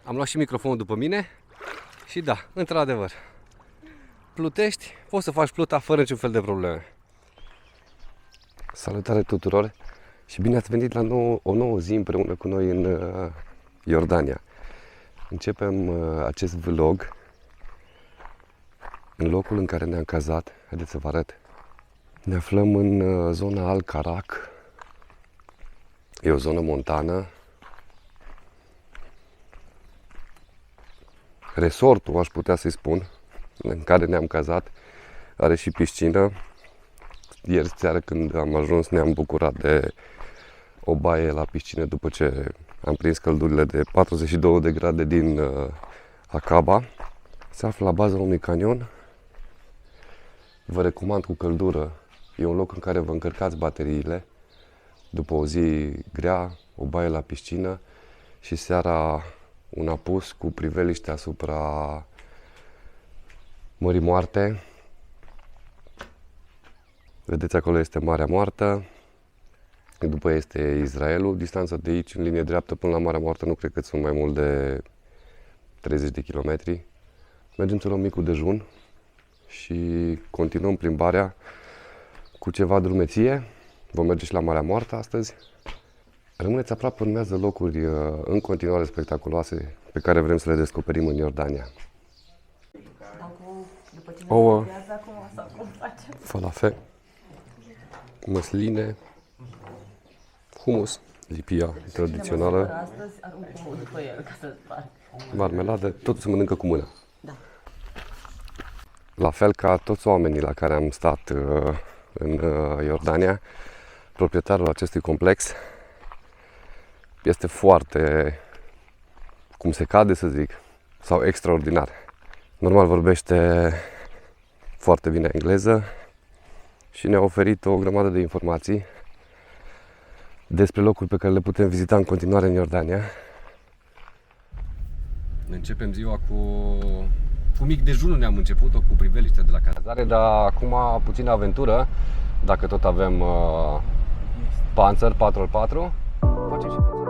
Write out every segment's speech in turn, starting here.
Am luat și microfonul după mine și da, într-adevăr, plutești, poți să faci pluta fără niciun fel de probleme. Salutare tuturor și bine ați venit la o nouă zi împreună cu noi în Iordania. Începem acest vlog în locul în care ne-am cazat. Haideți să vă arăt. Ne aflăm în zona Al-Karak. E o zonă montană. Resortul, aș putea să-i spun, în care ne-am cazat, are și piscină. Ieri seară când am ajuns ne-am bucurat de o baie la piscină după ce am prins căldurile de 42 de grade din Aqaba. Se află la baza unui canion. Vă recomand cu căldură. E un loc în care vă încărcați bateriile după o zi grea, o baie la piscină și seara un apus cu priveliște asupra Mării Moarte. Vedeți, acolo este Marea Moartă, după este Israelul. Distanța de aici, în linie dreaptă, până la Marea Moartă, nu cred că sunt mai mult de 30 de kilometri. Mergem să luăm micul dejun și continuăm plimbarea cu ceva drumeție. Vom merge și la Marea Moartă astăzi. Rămâneți aproape, urmează locuri în continuare spectaculoase pe care vrem să le descoperim în Iordania. Ouă, falafel, măsline, humus, lipia tradițională, marmeladă, totul se mănâncă cu mâna. La fel ca toți oamenii la care am stat în Iordania, proprietarul acestui complex este foarte, cum se cade să zic, sau extraordinar. Normal vorbește foarte bine engleză și ne-a oferit o grămadă de informații despre locuri pe care le putem vizita în continuare în Iordania. Ne începem ziua cu mic dejunul, ne-am început-o cu priveliște de la cazare, dar acum puțină aventură, dacă tot avem Panzer 4x4, facem și puțin.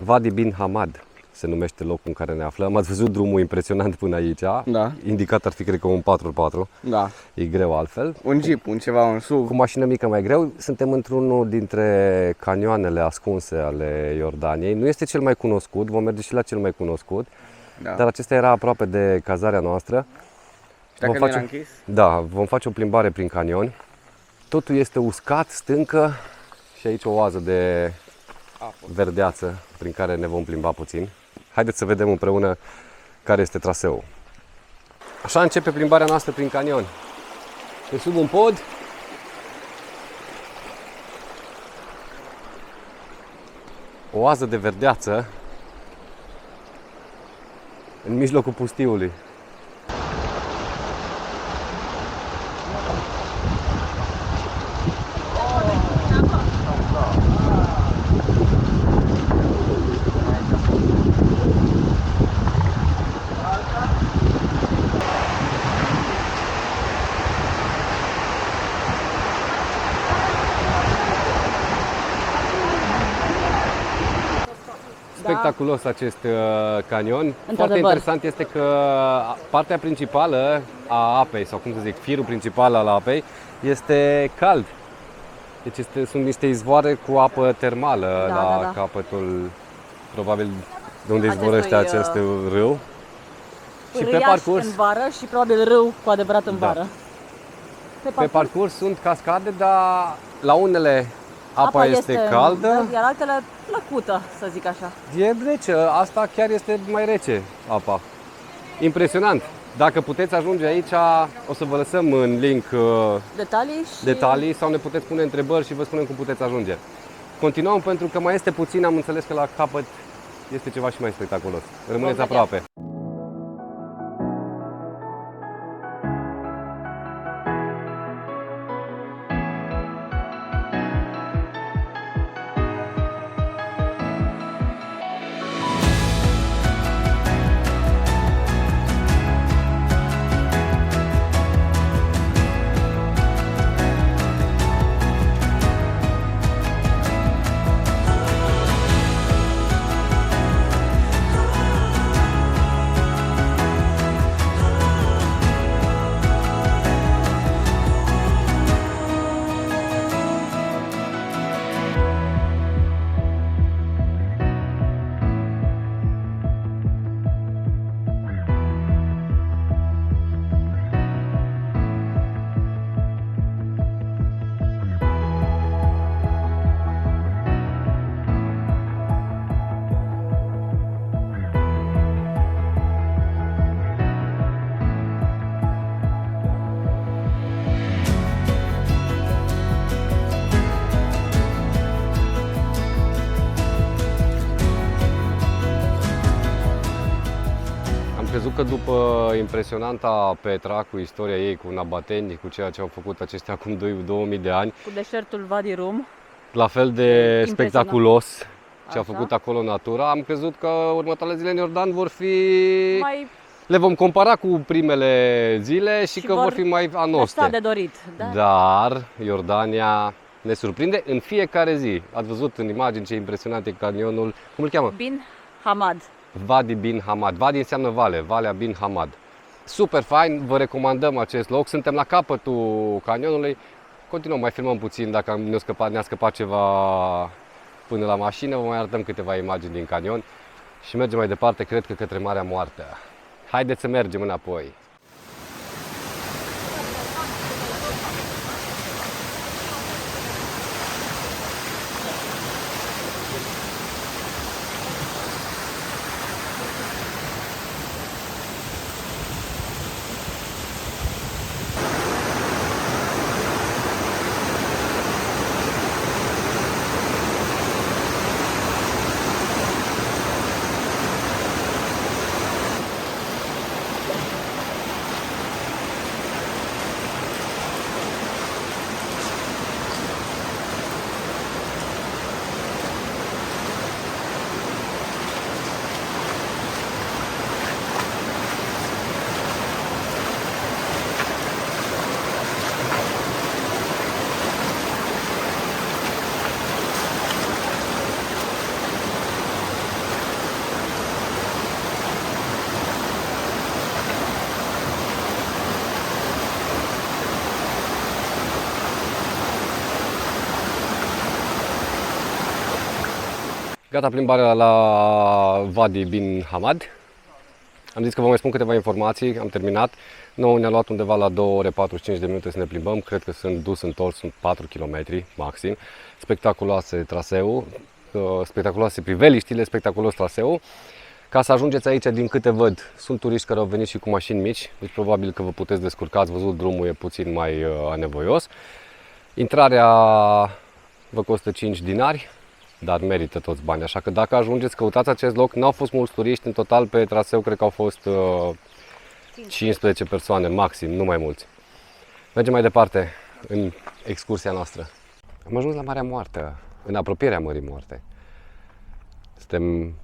Wadi bin Hamad se numește locul în care ne aflăm. Ați văzut drumul impresionant până aici. Da. Indicat ar fi, cred că, un 4x4. Da. E greu altfel. Un jeep, un SUV. Cu mașină mică mai greu. Suntem într-unul dintre canioanele ascunse ale Iordaniei. Nu este cel mai cunoscut, vom merge și la cel mai cunoscut. Da. Dar acesta era aproape de cazarea noastră. Și dacă nu era închis? Da, vom face o plimbare prin canion. Totul este uscat, stâncă și aici o oază de verdeață prin care ne vom plimba puțin. Haideți să vedem împreună care este traseul. Așa începe plimbarea noastră prin canion. Pe sub un pod, o oază de verdeață în mijlocul pustiului. spectaculos acest canion. Foarte Într-adevăr. interesant este că partea principală a apei, sau cum să zic, firul principal al apei, este cald. Deci sunt niște izvoare cu apă termală la capătul, probabil, de unde izvorăște acest râu. Și pe parcurs în vară și probabil râu cu adevărat în vară. Pe parcurs sunt cascade, dar la unele apa este caldă, iar altele plăcută, să zic așa. E rece, asta chiar este mai rece apa. Impresionant. Dacă puteți ajunge aici, o să vă lăsăm în link detalii sau ne puteți pune întrebări și vă spunem cum puteți ajunge. Continuăm pentru că mai este puțin, am înțeles că la capăt este ceva și mai spectaculos. Rămâneți aproape. Crezut că după impresionanta Petra, cu istoria ei, cu Nabateni, cu ceea ce au făcut aceștia acum 2000 de ani, cu deșertul Wadi Rum, la fel de spectaculos ce a făcut acolo natura, am crezut că următoarele zile în Iordan vor fi... Le vom compara cu primele zile și că vor fi mai a noastre. De dorit, da? Dar Iordania ne surprinde în fiecare zi. Ați văzut în imagini ce impresionant e canionul, cum îl cheamă? Bin Hamad. Wadi Bin Hamad. Wadi înseamnă vale, Valea Bin Hamad. Super fain, vă recomandăm acest loc. Suntem la capătul canionului. Continuăm, mai filmăm puțin dacă ne-a scăpat ceva până la mașină. Vă mai arătăm câteva imagini din canion și mergem mai departe, cred că către Marea Moartă. Haideți să mergem înapoi. Gata plimbarea la Wadi Bin Hamad. Am zis că vă mai spun câteva informații, am terminat. Nouă ne-a luat undeva la 2 ore 45 de minute să ne plimbăm. Cred că sunt dus întors, sunt 4 km maxim. Spectaculoase traseul, spectaculoase priveliștile, spectaculos traseul. Ca să ajungeți aici, din câte văd, sunt turiști care au venit și cu mașini mici, deci probabil că vă puteți descurca, ați văzut, drumul e puțin mai anevoios. Intrarea vă costă 5 dinari, dar merită toți banii, așa că dacă ajungeți, căutați acest loc. N-au fost mulți turiști, în total pe traseu cred că au fost 15 persoane maxim, nu mai mulți. Mergem mai departe în excursia noastră. Am ajuns la Marea Moartă, în apropierea Mării Moarte. Suntem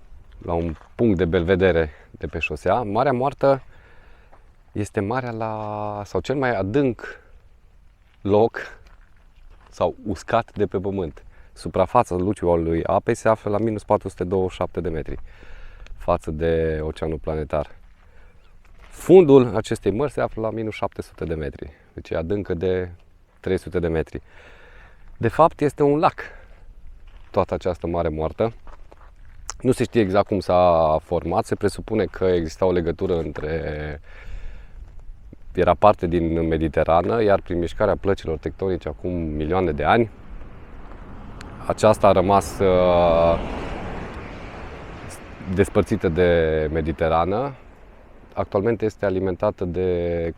la un punct de belvedere de pe șosea. Marea Moartă este sau cel mai adânc loc sau uscat de pe pământ. suprafața luciului apei se află la minus 427 de metri față de oceanul planetar. Fundul acestei mări se află la minus 700 de metri, deci e adâncă de 300 de metri. De fapt, este un lac, toată această Mare Moartă. Nu se știe exact cum s-a format, se presupune că exista o legătură era parte din Mediterană, iar prin mișcarea plăcilor tectonice acum milioane de ani, aceasta a rămas despărțită de Mediterană. Actualmente este alimentată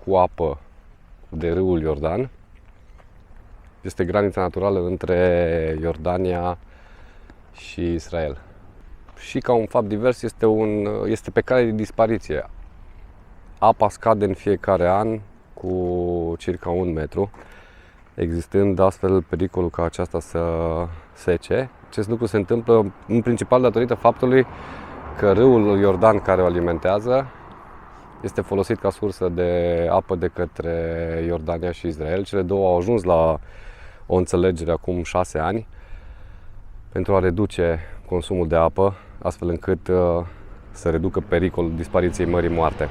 cu apă de râul Iordan. Este granița naturală între Iordania și Israel. Și ca un fapt divers este pe cale de dispariție. Apa scade în fiecare an cu circa 1 metru, existând astfel pericolul ca aceasta să sece. Acest lucru se întâmplă în principal datorită faptului că râul Iordan, care o alimentează, este folosit ca sursă de apă de către Iordania și Israel. Cele două au ajuns la o înțelegere acum 6 ani pentru a reduce consumul de apă, astfel încât să reducă pericolul dispariției Mării Moarte.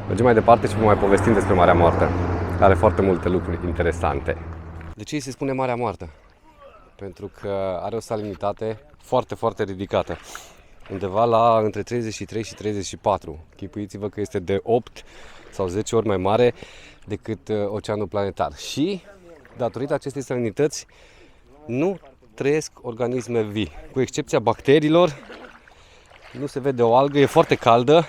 Mergem mai departe și vă mai povestim despre Marea Moartă. Are foarte multe lucruri interesante. De ce îi se spune Marea Moartă? Pentru că are o salinitate foarte, foarte ridicată. Undeva la între 33 și 34. Chipuiți-vă că este de 8 sau 10 ori mai mare decât oceanul planetar. Și, datorită acestei salinități, nu trăiesc organisme vii. Cu excepția bacteriilor, nu se vede o algă, e foarte caldă.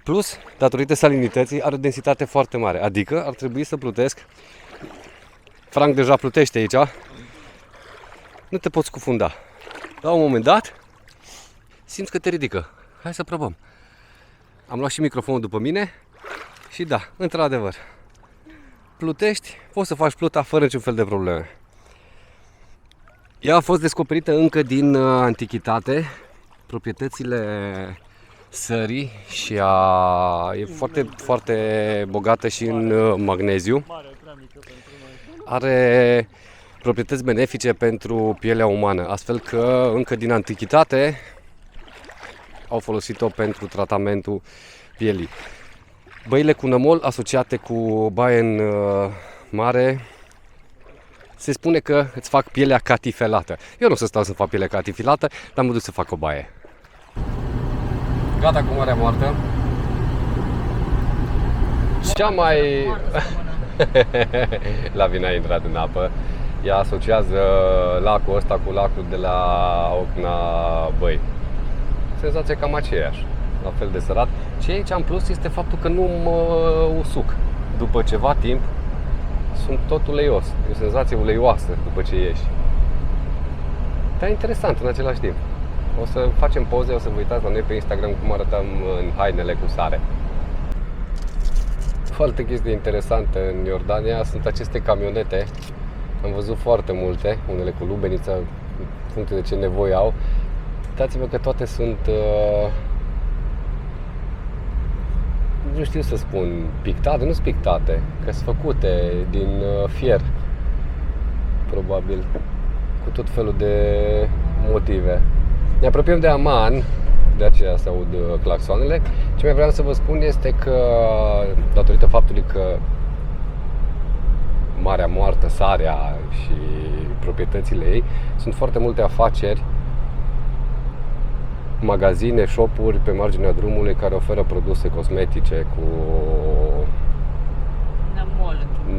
Plus, datorită salinității, are o densitate foarte mare. Adică ar trebui să plutesc. Frank deja plutește aici. Nu te poți scufunda. La un moment dat, simți că te ridică. Hai să probăm. Am luat și microfonul după mine și da, într-adevăr, plutești, poți să faci pluta fără niciun fel de probleme. Ea a fost descoperită încă din antichitate. Proprietățile sării și e foarte, foarte bogată și în magneziu. Are proprietăți benefice pentru pielea umană, astfel că încă din antichitate au folosit-o pentru tratamentul pielii. Băile cu nămol asociate cu baie în mare, se spune că îți fac pielea catifelată. Eu nu o să stau să fac pielea catifelată, dar mă duc să fac o baie. Gata cu Marea Moartă. Cea mai... Lavina a intrat în apă. Ea asociază lacul ăsta cu lacul de la Ocna Băi. Senzația cam aceeași, la fel de sărat. Ce aici în plus este faptul că nu mă usuc. După ceva timp sunt tot uleios. E o senzație uleioasă după ce ieși. Dar interesant în același timp. O să facem poze, o să vă uitați la noi pe Instagram cum arătăm în hainele cu sare. O altă chestie interesantă în Iordania sunt aceste camionete. Am văzut foarte multe, unele cu lubeniță, în funcție de ce nevoie au. Uitați-vă că toate sunt, nu știu să spun, pictate, nu sunt pictate, că sunt făcute din fier, probabil, cu tot felul de motive. Ne apropiem de Amman, de aceea se aud claxoanele. Ce mai vreau să vă spun este că, datorită faptului că Marea Moartă, sarea și proprietățile ei, sunt foarte multe afaceri, magazine, shop-uri pe marginea drumului care oferă produse cosmetice cu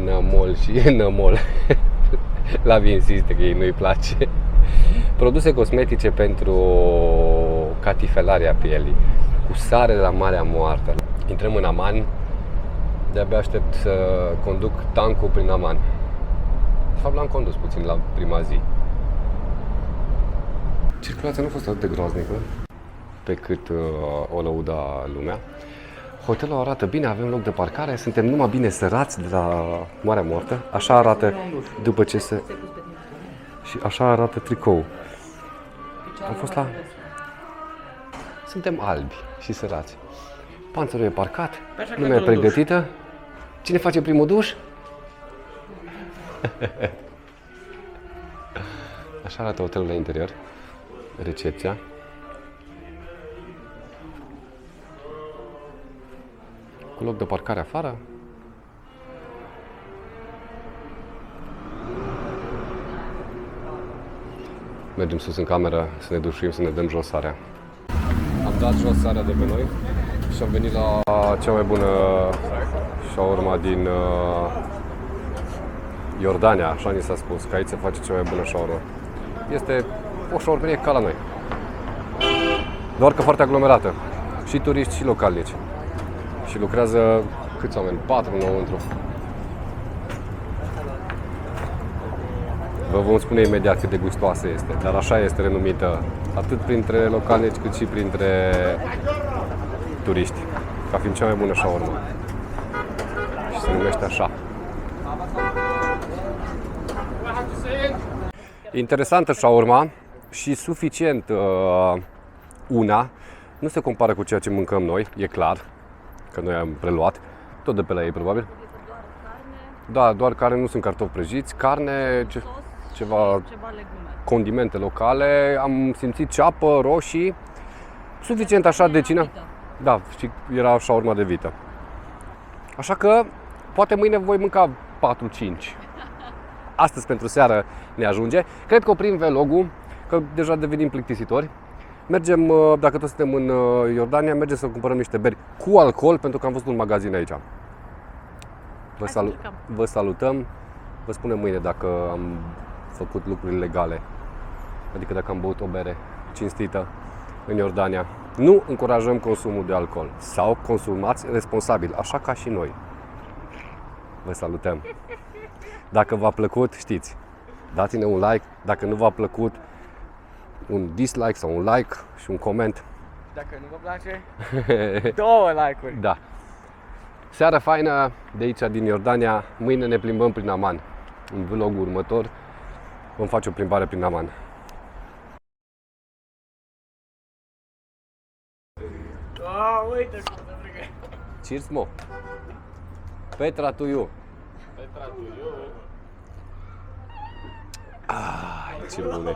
nămol și nămol. Lavi insiste că ei nu-i place. Produse cosmetice pentru catifelarea pielii, cu sare de la Marea Moartă. Intrăm în Amman, de-abia aștept să conduc tankul prin Amman. De fapt l-am condus puțin la prima zi. Circulația nu a fost atât de groaznică pe cât o lăuda lumea. Hotelul arată bine, avem loc de parcare, suntem numai bine sărați de la Marea Moartă. Așa arată după ce se... Și așa arată tricou. Am fost la... Suntem albi și sărați. Panțărul e parcat, lumea e pregătită. Cine face primul duș? Așa arată hotelul la interior, recepția. Cu loc de parcare afară. Mergem sus în cameră să ne dușim, să ne dăm jos sarea. Am dat jos sarea de pe noi și am venit la cea mai bună shawarma din Iordania, așa ni s-a spus, că aici se face cea mai bună shawarma. Este o shawarmerie ca la noi, doar că foarte aglomerată, și turiști și localnici. Și lucrează câți oameni? 4 înăuntru. Vă vom spune imediat cât de gustoasă este, dar așa este renumită atât printre localnici cât și printre turiști, ca fiind cea mai bună shawarma. Și se numește așa. Interesantă shawarma și suficient una. Nu se compară cu ceea ce mâncăm noi, e clar, că noi am preluat, tot de pe la ei probabil. Da, doar carne, nu sunt cartofi prăjiți, carne, ceva legume. Condimente locale, am simțit ceapă, roșii, suficient așa de cină. Da, și era shawarma de vită. Așa că poate mâine voi mânca 4-5. Astăzi pentru seară ne ajunge. Cred că oprim vlogul, că deja devenim plictisitori. Mergem, dacă tot suntem în Iordania, mergem să cumpărăm niște beri cu alcool, pentru că am văzut un magazin aici. Vă salutăm, vă spunem mâine dacă am făcut lucruri legale, adică dacă am băut o bere cinstită în Iordania. Nu încurajăm consumul de alcool sau consumați responsabil, așa ca și noi. Vă salutăm. Dacă v-a plăcut, știți, dați-ne un like, dacă nu v-a plăcut, un dislike sau un like și un coment. Dacă nu vă place, 2 like-uri. Da. Seara faină de aici din Iordania. Mâine ne plimbăm prin Amman. În vlogul următor vom face o plimbare prin Amman. Uite cum se frigă. Cheers, mo. Petra to you. Petra to you. Ah, ce bune.